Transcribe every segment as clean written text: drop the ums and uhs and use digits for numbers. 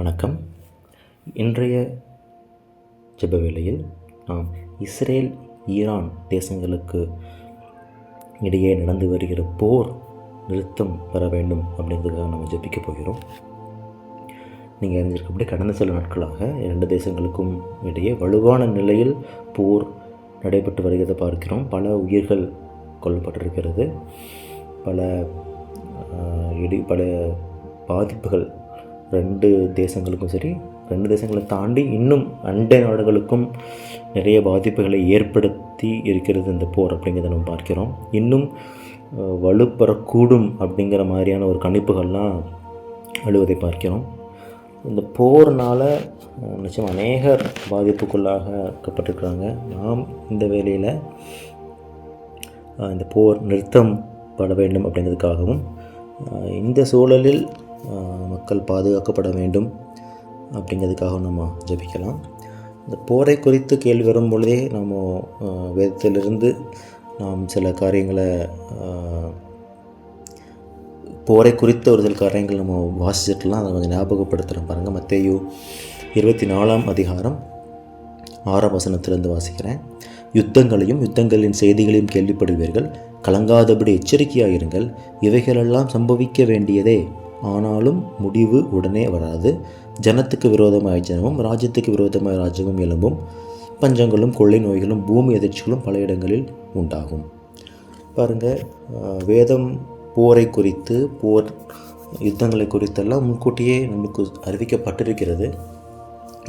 வணக்கம். இன்றைய ஜெப வேளையில் நாம் இஸ்ரேல் ஈரான் தேசங்களுக்கு இடையே நடந்து வருகிற போர் நிறுத்தம் பெற வேண்டும் அப்படிங்கிறதுக்காக நம்ம ஜெபிக்க போகிறோம். நீங்கள் அறிஞ்சிருக்கப்படி கடந்த சில நாட்களாக இரண்டு தேசங்களுக்கும் இடையே வலுவான நிலையில் போர் நடைபெற்று வருகிறதை பார்க்கிறோம். பல உயிர்கள் கொல்லப்பட்டிருக்கிறது. பல பாதிப்புகள் ரெண்டு தேசங்களுக்கும் சரி, ரெண்டு தேசங்களை தாண்டி இன்னும் அண்டை நாடுகளுக்கும் நிறைய பாதிப்புகளை ஏற்படுத்தி இருக்கிறது இந்த போர் அப்படிங்கிறத நம்ம பார்க்கிறோம். இன்னும் வலுப்பெறக்கூடும் அப்படிங்கிற மாதிரியான ஒரு கணிப்புகள்லாம் அழுவதை பார்க்கிறோம். இந்த போர்னால் நிச்சயம் அநேகர் பாதிப்புக்குள்ளாகப்பட்டிருக்கிறாங்க. நாம் இந்த வேளையில் இந்த போர் நிறுத்தம் பட வேண்டும் அப்படிங்கிறதுக்காகவும் இந்த சூழலில் மக்கள் பாதுகாக்கப்பட வேண்டும் அப்படிங்கிறதுக்காக நம்ம ஜெபிக்கலாம். இந்த போரை குறித்து கேள்வி வரும் பொழுதே நம்ம வேதத்திலிருந்து நாம் சில காரியங்களை போரை குறித்த ஒரு சில காரியங்கள் நம்ம வாசிச்சிட்டுலாம் அதை கொஞ்சம் ஞாபகப்படுத்துகிறேன் பாருங்கள். மத்தேயு 24 அதிகாரம் 6 வசனத்திலிருந்து வாசிக்கிறேன். யுத்தங்களையும் யுத்தங்களின் செய்திகளையும் கேள்விப்படுவீர்கள், கலங்காதபடி எச்சரிக்கையாயிருங்கள். இவைகளெல்லாம் சம்பவிக்க வேண்டியதே, ஆனாலும் முடிவு உடனே வராது. ஜனத்துக்கு விரோதமாய் ஜனமும் ராஜ்யத்துக்கு விரோதமாய் ராஜ்யமும் எழும்பும். பஞ்சங்களும் கொள்ளை நோய்களும் பூமி எதிர்ச்சிகளும் பல இடங்களில் உண்டாகும். பாருங்கள், வேதம் போரை குறித்து, போர் யுத்தங்களை குறித்தெல்லாம் முன்கூட்டியே நமக்கு அறிவிக்கப்பட்டிருக்கிறது.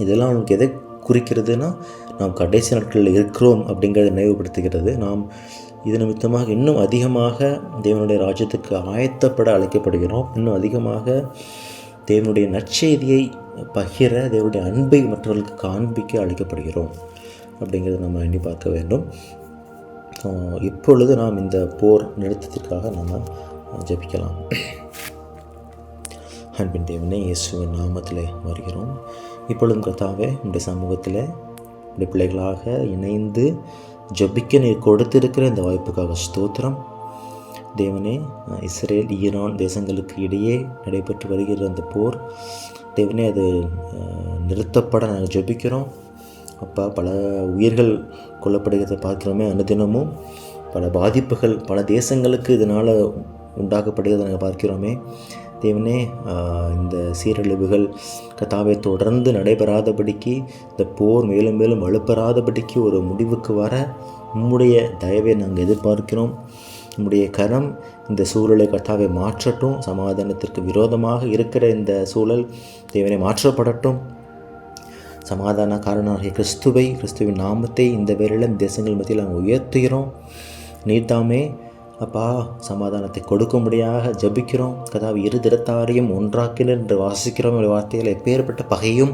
இதெல்லாம் நமக்கு எதை குறிக்கிறதுனா, நாம் கடைசி நாட்களில் இருக்கிறோம் அப்படிங்கிறத நினைவுபடுத்துகிறது. நாம் இது நிமித்தமாக இன்னும் அதிகமாக தேவனுடைய ராஜ்யத்துக்கு ஆயத்தப்பட அழைக்கப்படுகிறோம். இன்னும் அதிகமாக தேவனுடைய நற்செய்தியை பகிர, தேவனுடைய அன்பை மற்றவர்களுக்கு காண்பிக்க அழைக்கப்படுகிறோம் அப்படிங்கிறத நம்ம எண்ணி பார்க்க வேண்டும். இப்பொழுது நாம் இந்த போர் நிறுத்தத்திற்காக நம்ம ஜெபிக்கலாம். அன்பின் தேவனே, இயேசுவின் நாமத்திலே வருகிறோம். இப்பொழுதும் கர்த்தாவே, உங்களுடைய சமூகத்தில் உடைய பிள்ளைகளாக இணைந்து ஜெபிக்க நீர் கொடுத்திருக்கிற இந்த வாய்ப்புக்காக ஸ்தோத்திரம். தேவனே, இஸ்ரேல் ஈரான் தேசங்களுக்கு இடையே நடைபெற்று வருகிற அந்த போர் தேவனே, அது நிறுத்தப்பட நாங்கள் ஜெபிக்கிறோம். அப்பா, பல உயிர்கள் கொல்லப்படுகிறத பார்க்குறோமே, அனுதினமும் பல பாதிப்புகள் பல தேசங்களுக்கு இதனால் உண்டாக்கப்படுகிறத நாங்கள் பார்க்கிறோமே. தேவனே, இந்த சீரழிவுகள் கர்த்தாவே தொடர்ந்து நடைபெறாதபடிக்கு, இந்த போர் மேலும் மேலும் வலுப்பெறாதபடிக்கு ஒரு முடிவுக்கு வர உம்முடைய தயவை நாங்கள் எதிர்பார்க்கிறோம். உம்முடைய கரம் இந்த சூழலை கர்த்தாவை மாற்றட்டும். சமாதானத்திற்கு விரோதமாக இருக்கிற இந்த சூழல் தேவனை மாற்றப்படட்டும். சமாதான காரணராகிய கிறிஸ்துவின் நாமத்தை இந்த வேளையில் தேசங்கள் மத்தியில் நாங்கள் உயர்த்துகிறோம். நீர்தாமே அப்பா சமாதானத்தை கொடுக்கும்படியாக ஜபிக்கிறோம். கதாவை இரு திறத்தாரையும் ஒன்றாக்கினர் என்று வாசிக்கிறோம். வார்த்தைகள் எப்பேற்பட்ட பகையும்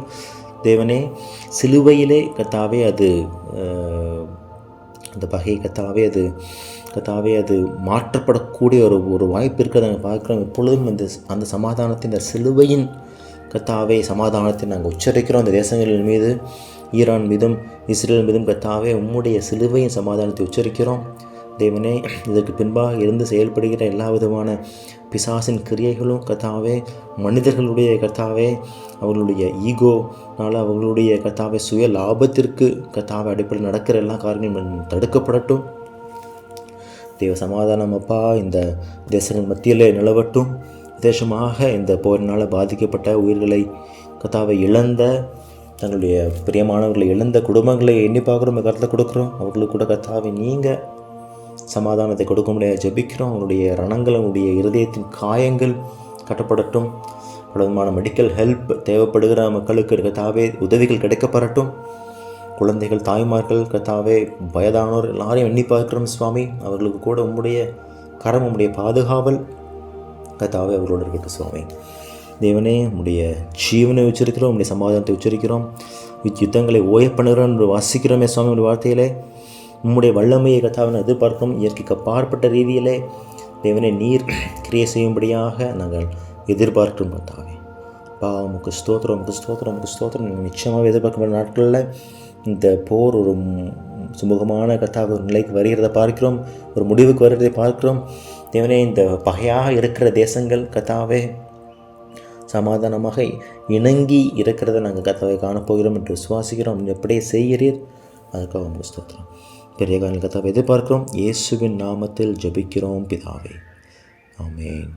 தேவனே சிலுவையிலே கத்தாவே அது அந்த பகை கத்தாவே அது மாற்றப்படக்கூடிய ஒரு வாய்ப்பு இருக்கிறத நாங்கள் பார்க்குறோம். எப்பொழுதும் அந்த சமாதானத்தின் இந்த சிலுவையின் கத்தாவே சமாதானத்தை நாங்கள் உச்சரிக்கிறோம். அந்த தேசங்களின் மீது, ஈரான் மீதும் இஸ்ரேல் மீதும் கத்தாவே உம்முடைய சிலுவையின் சமாதானத்தை உச்சரிக்கிறோம். தேவனே, இதற்கு பின்பாக இருந்து செயல்படுகிற எல்லா விதமான பிசாசின் கிரியைகளும் கர்த்தாவே, மனிதர்களுடைய கர்த்தாவே அவர்களுடைய ஈகோனால் அவர்களுடைய கர்த்தாவே சுய லாபத்திற்கு கர்த்தாவே அடிப்படையில் நடக்கிற எல்லா காரியங்களும் தடுக்கப்படட்டும். தேவ சமாதானம் அப்பா இந்த தேசங்கள் மத்தியிலே நிலவட்டும். விசேஷமாக இந்த போரினால் பாதிக்கப்பட்ட உயிர்களை கர்த்தாவை இழந்த, தங்களுடைய பிரியமானவர்களை இழந்த குடும்பங்களை எண்ணி பார்க்குறோம், கருத்தை கொடுக்குறோம். அவர்களுக்கு கூட கர்த்தாவை நீங்கள் சமாதானத்தை கொடுக்க முடியாது ஜெபிக்கிறோம். அவங்களுடைய ரணங்கள், அவங்களுடைய இருதயத்தின் காயங்கள் கட்டப்படட்டும். பலவிதமான மெடிக்கல் ஹெல்ப் தேவைப்படுகிற மக்களுக்கு கர்த்தாவே உதவிகள் கிடைக்கப்படட்டும். குழந்தைகள், தாய்மார்கள், கர்த்தாவே வயதானோர் எல்லாரையும் எண்ணி பார்க்கிறோம் சுவாமி. அவர்களுக்கு கூட உம்முடைய கரம், உம்முடைய பாதுகாவல் கர்த்தாவே அவர்களோடு இருக்கட்டும் சுவாமி. தேவனே, உம்முடைய ஜீவனை உச்சரிக்கிறோம், உம்முடைய சமாதானத்தை உச்சரிக்கிறோம். யுத்தங்களை ஓய பண்ணுகிறோம் என்று வாசிக்கிறோமே சுவாமி. உடைய வார்த்தையிலே உம்முடைய வல்லமையை கர்த்தாவின் எதிர்பார்க்கும். இயற்கைக்கு அப்பாற்பட்ட ரீதியிலே தேவனை நீர் கிரியை செய்யும்படியாக நாங்கள் எதிர்பார்க்கிறோம் கர்த்தாவே. உமக்கு ஸ்தோத்திரம், உமக்கு ஸ்தோத்திரம். நிச்சயமாக எதிர்பார்க்கப்பட்ட நாட்களில் இந்த போர் ஒரு சுமூகமான கர்த்தாவே ஒரு நிலைக்கு வருகிறதை பார்க்கிறோம், ஒரு முடிவுக்கு வருகிறதை பார்க்கிறோம். தேவனே, இந்த பகையாக இருக்கிற தேசங்கள் கர்த்தாவே சமாதானமாக இணங்கி இருக்கிறத நாங்கள் கர்த்தாவை காணப்போகிறோம் என்று விசுவாசிக்கிறோம். எப்படியே செய்கிறீர், அதுக்காக உங்களுக்கு ஸ்தோத்திரம். பெரிய காரியங்கள் கர்த்தாவை எதிர்பார்க்கிறோம். இயேசுவின் நாமத்தில் ஜெபிக்கிறோம் பிதாவே, ஆமென்.